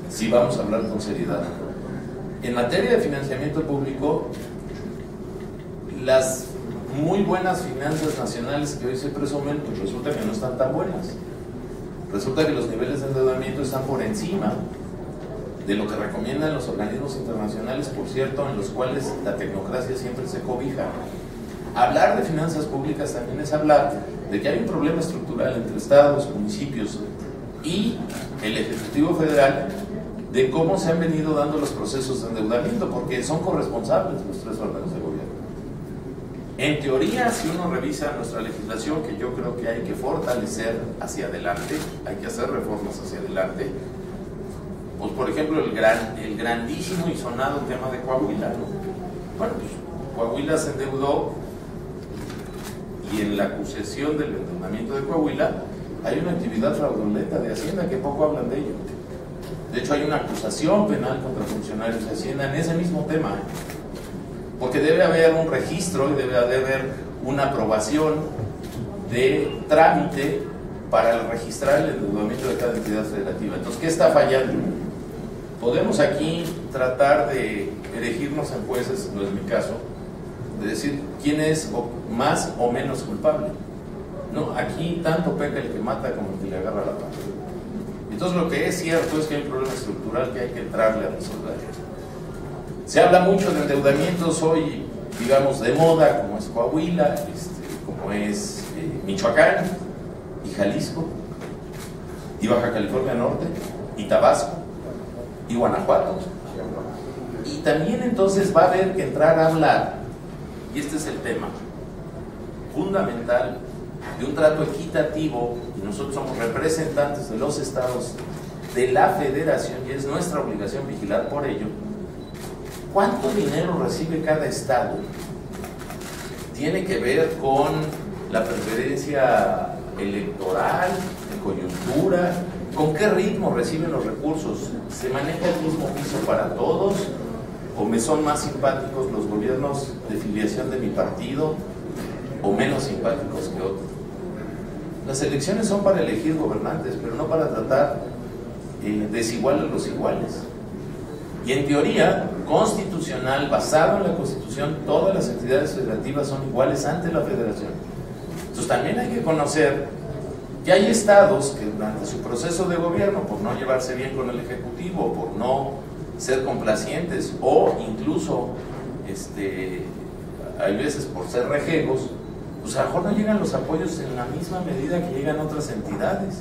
si vamos a hablar con seriedad. En materia de financiamiento público, las muy buenas finanzas nacionales que hoy se presumen, pues resulta que no están tan buenas. Resulta que los niveles de endeudamiento están por encima de lo que recomiendan los organismos internacionales, por cierto, en los cuales la tecnocracia siempre se cobija. Hablar de finanzas públicas también es hablar de que hay un problema estructural entre estados, municipios y el Ejecutivo Federal, de cómo se han venido dando los procesos de endeudamiento, porque son corresponsables los tres órganos de gobierno. En teoría, si uno revisa nuestra legislación, que yo creo que hay que fortalecer hacia adelante, hay que hacer reformas hacia adelante, pues por ejemplo el grandísimo y sonado tema de Coahuila, ¿no? Bueno, pues Coahuila se endeudó, y en la acusación del endeudamiento de Coahuila hay una actividad fraudulenta de Hacienda que poco hablan de ello. De hecho hay una acusación penal contra funcionarios de Hacienda en ese mismo tema, porque debe haber un registro y debe haber una aprobación de trámite para registrar el endeudamiento de cada entidad federativa. Entonces, ¿qué está fallando? Podemos aquí tratar de erigirnos en jueces, no es mi caso, de decir quién es más o menos culpable. No, aquí tanto peca el que mata como el que le agarra la pata. Entonces, lo que es cierto es que hay un problema estructural que hay que entrarle a resolver. Se habla mucho de endeudamientos hoy, digamos, de moda, como es Coahuila, como es Michoacán, y Jalisco, y Baja California Norte, y Tabasco, y Guanajuato. Y también entonces va a haber que entrar a hablar, y este es el tema fundamental, de un trato equitativo, y nosotros somos representantes de los estados de la federación, y es nuestra obligación vigilar por ello. ¿Cuánto dinero recibe cada estado? Tiene que ver con la preferencia electoral, de coyuntura, con qué ritmo reciben los recursos. ¿Se maneja el mismo piso para todos? ¿O me son más simpáticos los gobiernos de filiación de mi partido o menos simpáticos que otros? Las elecciones son para elegir gobernantes, pero no para tratar desigual a los iguales. Y en teoría constitucional, basado en la Constitución, todas las entidades federativas son iguales ante la federación. Entonces también hay que conocer que hay estados que durante su proceso de gobierno, por no llevarse bien con el Ejecutivo, por no ser complacientes, o incluso hay veces por ser rejegos, pues a lo mejor no llegan los apoyos en la misma medida que llegan otras entidades.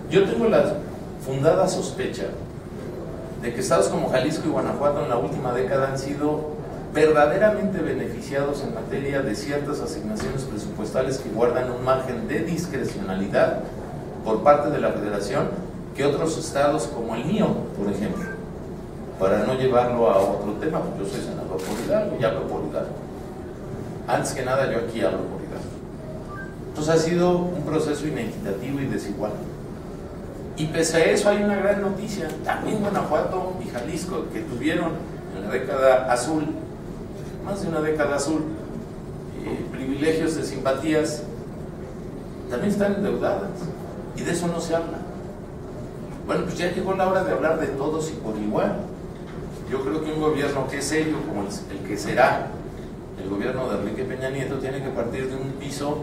Yo tengo la fundada sospecha de que estados como Jalisco y Guanajuato en la última década han sido verdaderamente beneficiados en materia de ciertas asignaciones presupuestales que guardan un margen de discrecionalidad por parte de la federación que otros estados como el mío, por ejemplo, para no llevarlo a otro tema, porque yo soy senador por Hidalgo y hablo por Hidalgo. Antes que nada yo aquí hablo por Hidalgo. Entonces ha sido un proceso inequitativo y desigual. Y pese a eso hay una gran noticia, también Guanajuato y Jalisco, que tuvieron en la década azul, más de una década azul, privilegios de simpatías, también están endeudadas, y de eso no se habla. Bueno, pues ya llegó la hora de hablar de todos y por igual. Yo creo que un gobierno que es serio, como el que será el gobierno de Enrique Peña Nieto, tiene que partir de un piso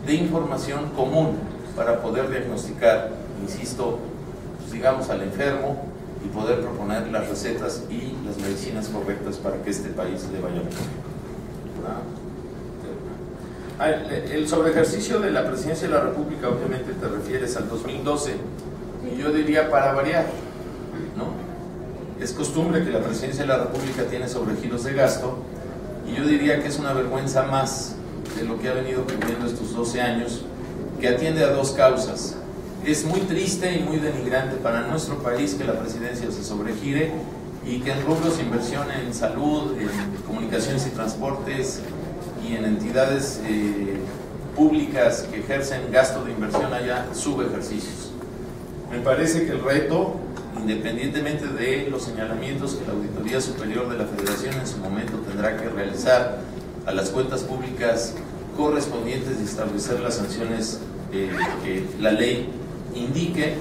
de información común para poder diagnosticar, insisto, pues digamos al enfermo y poder proponer las recetas y las medicinas correctas para que este país le vaya mejor. El sobreejercicio de la presidencia de la República, obviamente te refieres al 2012, y yo diría para variar, ¿no? Es costumbre que la presidencia de la República tiene sobregiros de gasto, y yo diría que es una vergüenza más de lo que ha venido ocurriendo estos 12 años, que atiende a dos causas. Es muy triste y muy denigrante para nuestro país que la presidencia se sobregire y que en rubros de inversión en salud, en comunicaciones y transportes y en entidades públicas que ejercen gasto de inversión haya subejercicios. Me parece que el reto, independientemente de los señalamientos que la Auditoría Superior de la Federación en su momento tendrá que realizar a las cuentas públicas correspondientes y establecer las sanciones que la ley indique,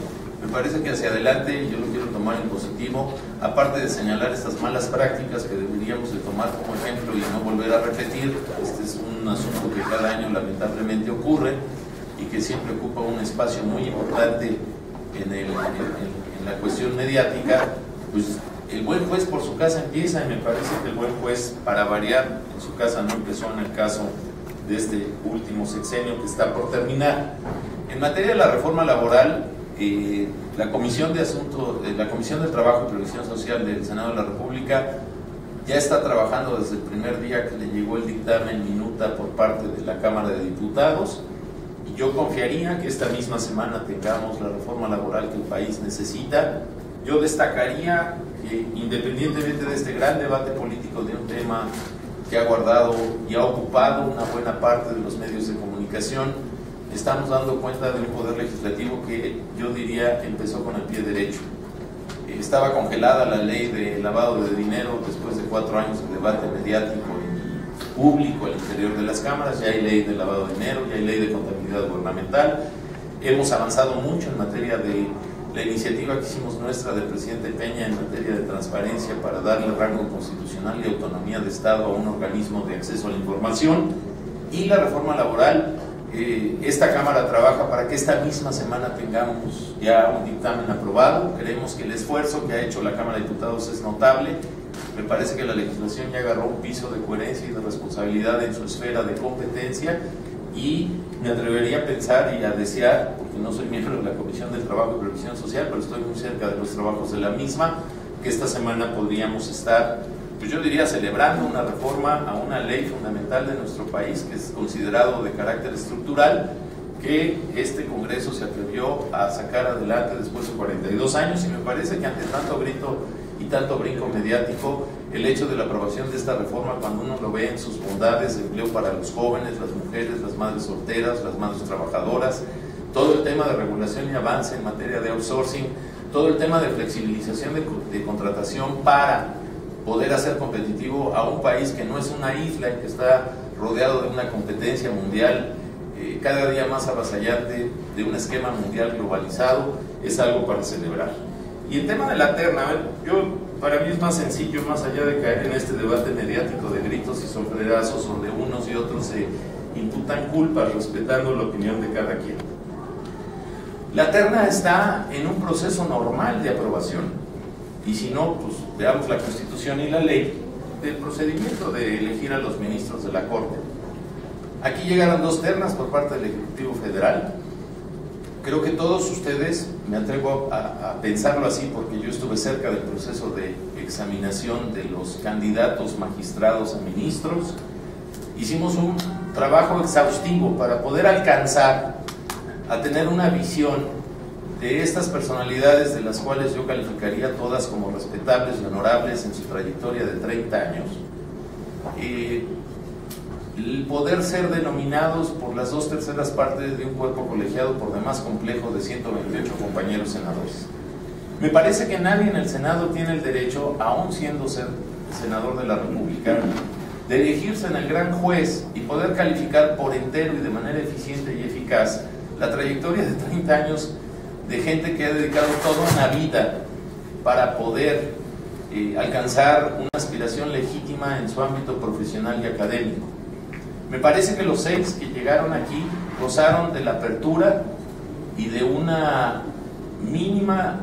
Me parece que hacia adelante, yo lo quiero tomar en positivo, aparte de señalar estas malas prácticas que deberíamos de tomar como ejemplo y no volver a repetir. Este es un asunto que cada año lamentablemente ocurre y que siempre ocupa un espacio muy importante en la cuestión mediática. Pues el buen juez por su casa empieza, y me parece que el buen juez, para variar, en su casa no empezó en el caso de este último sexenio que está por terminar. En materia de la reforma laboral, la Comisión del Trabajo y Previsión Social del Senado de la República ya está trabajando desde el primer día que le llegó el dictamen minuta por parte de la Cámara de Diputados, y yo confiaría que esta misma semana tengamos la reforma laboral que el país necesita. Yo destacaría que, independientemente de este gran debate político de un tema que ha guardado y ha ocupado una buena parte de los medios de comunicación, estamos dando cuenta de un poder legislativo que yo diría empezó con el pie derecho. Estaba congelada la ley de lavado de dinero después de 4 años de debate mediático y público al interior de las cámaras. Ya hay ley de lavado de dinero, ya hay ley de contabilidad gubernamental. Hemos avanzado mucho en materia de la iniciativa que hicimos nuestra del presidente Peña en materia de transparencia para darle rango constitucional y autonomía de Estado a un organismo de acceso a la información. Y la reforma laboral, esta Cámara trabaja para que esta misma semana tengamos ya un dictamen aprobado. Creemos que el esfuerzo que ha hecho la Cámara de Diputados es notable. Me parece que la legislación ya agarró un piso de coherencia y de responsabilidad en su esfera de competencia, y me atrevería a pensar y a desear, porque no soy miembro de la Comisión del Trabajo y Previsión Social, pero estoy muy cerca de los trabajos de la misma, que esta semana podríamos estar, pues yo diría, celebrando una reforma a una ley fundamental de nuestro país, que es considerado de carácter estructural, que este Congreso se atrevió a sacar adelante después de 42 años, y me parece que ante tanto grito y tanto brinco mediático, el hecho de la aprobación de esta reforma, cuando uno lo ve en sus bondades, empleo para los jóvenes, las mujeres, las madres solteras, las madres trabajadoras, todo el tema de regulación y avance en materia de outsourcing, todo el tema de flexibilización de contratación para poder hacer competitivo a un país que no es una isla y que está rodeado de una competencia mundial cada día más avasallante, de un esquema mundial globalizado, es algo para celebrar. Y el tema de la terna, para mí es más sencillo, más allá de caer en este debate mediático de gritos y sombrerazos donde unos y otros se imputan culpas respetando la opinión de cada quien. La terna está en un proceso normal de aprobación, y si no, pues veamos la Constitución y la ley del procedimiento de elegir a los ministros de la Corte. Aquí llegaron 2 ternas por parte del Ejecutivo Federal. Creo que todos ustedes, me atrevo a pensarlo así porque yo estuve cerca del proceso de examinación de los candidatos magistrados a ministros, hicimos un trabajo exhaustivo para poder alcanzar a tener una visión de estas personalidades, de las cuales yo calificaría todas como respetables y honorables en su trayectoria de 30 años. El poder ser denominados por las 2/3 partes de un cuerpo colegiado por demás complejo de 128 compañeros senadores. Me parece que nadie en el Senado tiene el derecho, aún siendo senador de la República, de elegirse en el gran juez y poder calificar por entero y de manera eficiente y eficaz la trayectoria de 30 años de gente que ha dedicado toda una vida para poder alcanzar una aspiración legítima en su ámbito profesional y académico. Me parece que los 6 que llegaron aquí gozaron de la apertura y de una mínima,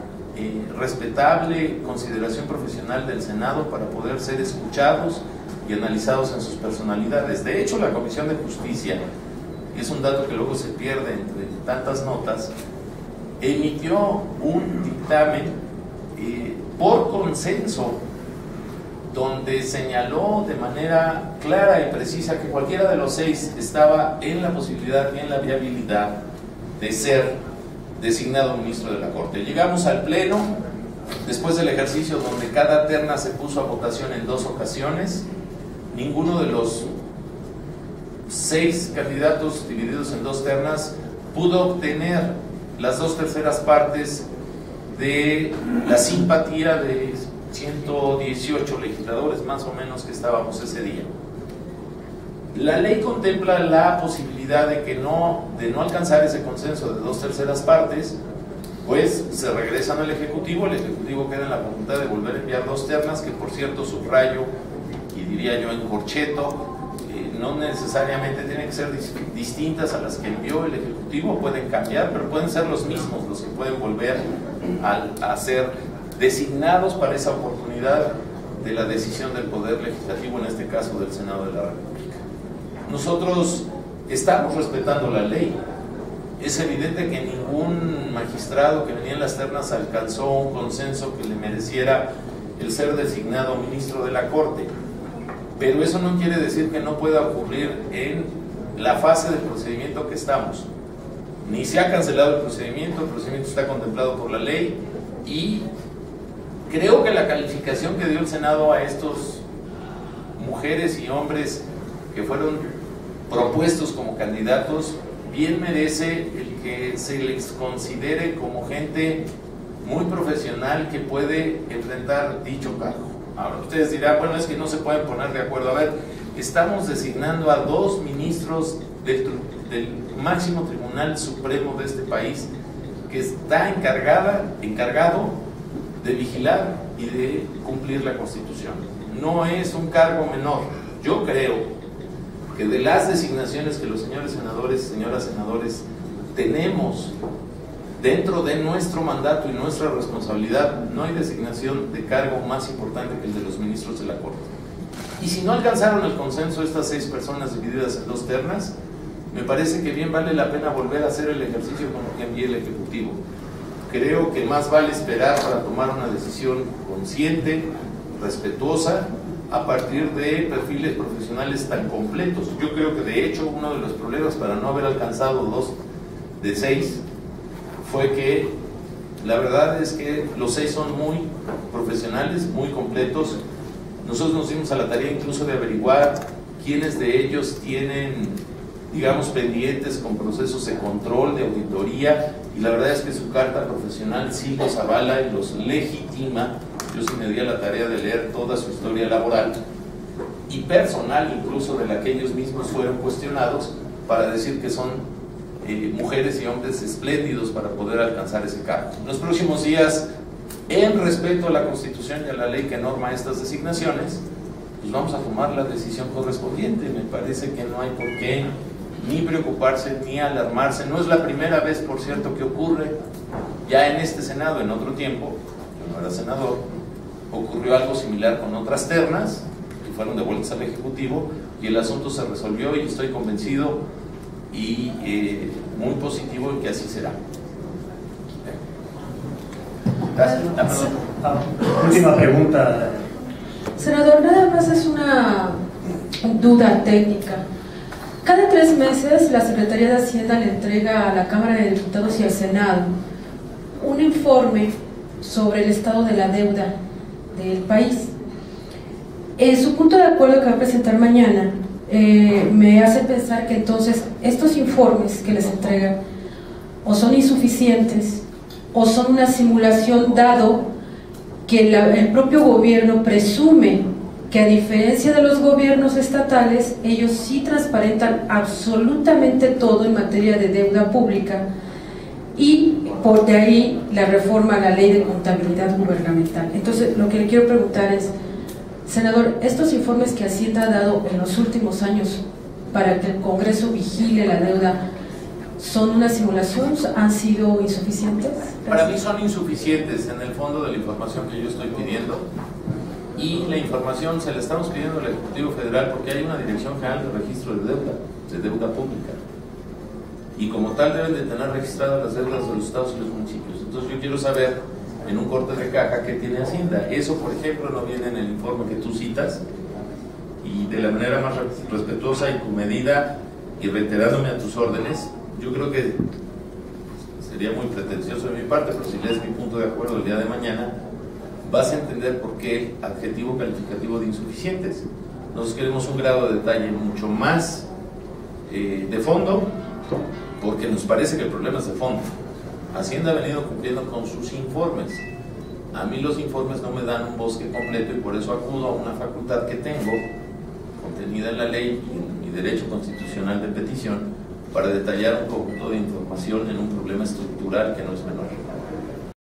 respetable consideración profesional del Senado para poder ser escuchados y analizados en sus personalidades. De hecho, la Comisión de Justicia, y es un dato que luego se pierde entre tantas notas, emitió un dictamen por consenso, donde señaló de manera clara y precisa que cualquiera de los 6 estaba en la posibilidad y en la viabilidad de ser designado ministro de la Corte. Llegamos al Pleno, después del ejercicio donde cada terna se puso a votación en 2 ocasiones, ninguno de los 6 candidatos divididos en 2 ternas pudo obtener las 2/3 partes de la simpatía de 118 legisladores más o menos que estábamos ese día. La ley contempla la posibilidad de no alcanzar ese consenso de 2/3 partes, pues se regresan al Ejecutivo, el Ejecutivo queda en la facultad de volver a enviar 2 ternas, que por cierto subrayo y diría yo en corcheto, no necesariamente tienen que ser distintas a las que envió el Ejecutivo, pueden cambiar, pero pueden ser los mismos los que pueden volver a ser designados para esa oportunidad de la decisión del Poder Legislativo, en este caso del Senado de la República. Nosotros estamos respetando la ley. Es evidente que ningún magistrado que venía en las ternas alcanzó un consenso que le mereciera el ser designado ministro de la Corte, pero eso no quiere decir que no pueda ocurrir en la fase del procedimiento que estamos. Ni se ha cancelado el procedimiento está contemplado por la ley, y creo que la calificación que dio el Senado a estos mujeres y hombres que fueron propuestos como candidatos bien merece el que se les considere como gente muy profesional que puede enfrentar dicho cargo. Ahora ustedes dirán, bueno, es que no se pueden poner de acuerdo. A ver, estamos designando a 2 ministros del máximo Tribunal Supremo de este país, que está encargado de vigilar y de cumplir la Constitución. No es un cargo menor. Yo creo que de las designaciones que los señores senadores y señoras senadores tenemos dentro de nuestro mandato y nuestra responsabilidad, no hay designación de cargo más importante que el de los ministros de la Corte. Y si no alcanzaron el consenso estas 6 personas divididas en 2 ternas, me parece que bien vale la pena volver a hacer el ejercicio con lo que envíe el Ejecutivo. Creo que más vale esperar para tomar una decisión consciente, respetuosa, a partir de perfiles profesionales tan completos. Yo creo que de hecho uno de los problemas para no haber alcanzado 2 de 6 fue que la verdad es que los 6 son muy profesionales, muy completos. Nosotros nos dimos a la tarea incluso de averiguar quiénes de ellos tienen, digamos, pendientes con procesos de control, de auditoría, y la verdad es que su carta profesional sí los avala y los legitima. Yo sí me di a la tarea de leer toda su historia laboral y personal, incluso de la que ellos mismos fueron cuestionados, para decir que son mujeres y hombres espléndidos para poder alcanzar ese cargo. En los próximos días, en respeto a la Constitución y a la ley que norma estas designaciones, pues vamos a tomar la decisión correspondiente. Me parece que no hay por qué ni preocuparse ni alarmarse. No es la primera vez, por cierto, que ocurre. Ya en este Senado, en otro tiempo, yo no era senador, ocurrió algo similar con otras ternas que fueron devueltas al Ejecutivo y el asunto se resolvió, y estoy convencido y muy positivo en que así será. Última pregunta. Senador, nada más es una duda técnica. Cada 3 meses la Secretaría de Hacienda le entrega a la Cámara de Diputados y al Senado un informe sobre el estado de la deuda del país. Su punto de acuerdo que va a presentar mañana me hace pensar que entonces estos informes que les entregan o son insuficientes o son una simulación, dado que el propio gobierno presume que, a diferencia de los gobiernos estatales, ellos sí transparentan absolutamente todo en materia de deuda pública, y por de ahí la reforma a la ley de contabilidad gubernamental. Entonces, lo que le quiero preguntar es, senador, ¿estos informes que Hacienda ha dado en los últimos años para que el Congreso vigile la deuda son una simulación? ¿Han sido insuficientes? Para mí son insuficientes en el fondo de la información que yo estoy pidiendo, y la información se la estamos pidiendo al Ejecutivo Federal porque hay una Dirección General de Registro de deuda pública, y como tal deben de tener registradas las deudas de los estados y los municipios. Entonces yo quiero saber, en un corte de caja, qué tiene Hacienda. Eso, por ejemplo, no viene en el informe que tú citas, y de la manera más respetuosa y comedida, y reiterándome a tus órdenes, yo creo que sería muy pretencioso de mi parte, pero si lees mi punto de acuerdo el día de mañana, vas a entender por qué el adjetivo calificativo de insuficientes. Nosotros queremos un grado de detalle mucho más de fondo, porque nos parece que el problema es de fondo. Hacienda ha venido cumpliendo con sus informes. A mí los informes no me dan un bosque completo, y por eso acudo a una facultad que tengo, contenida en la ley y en mi derecho constitucional de petición, para detallar un conjunto de información en un problema estructural que no es menor.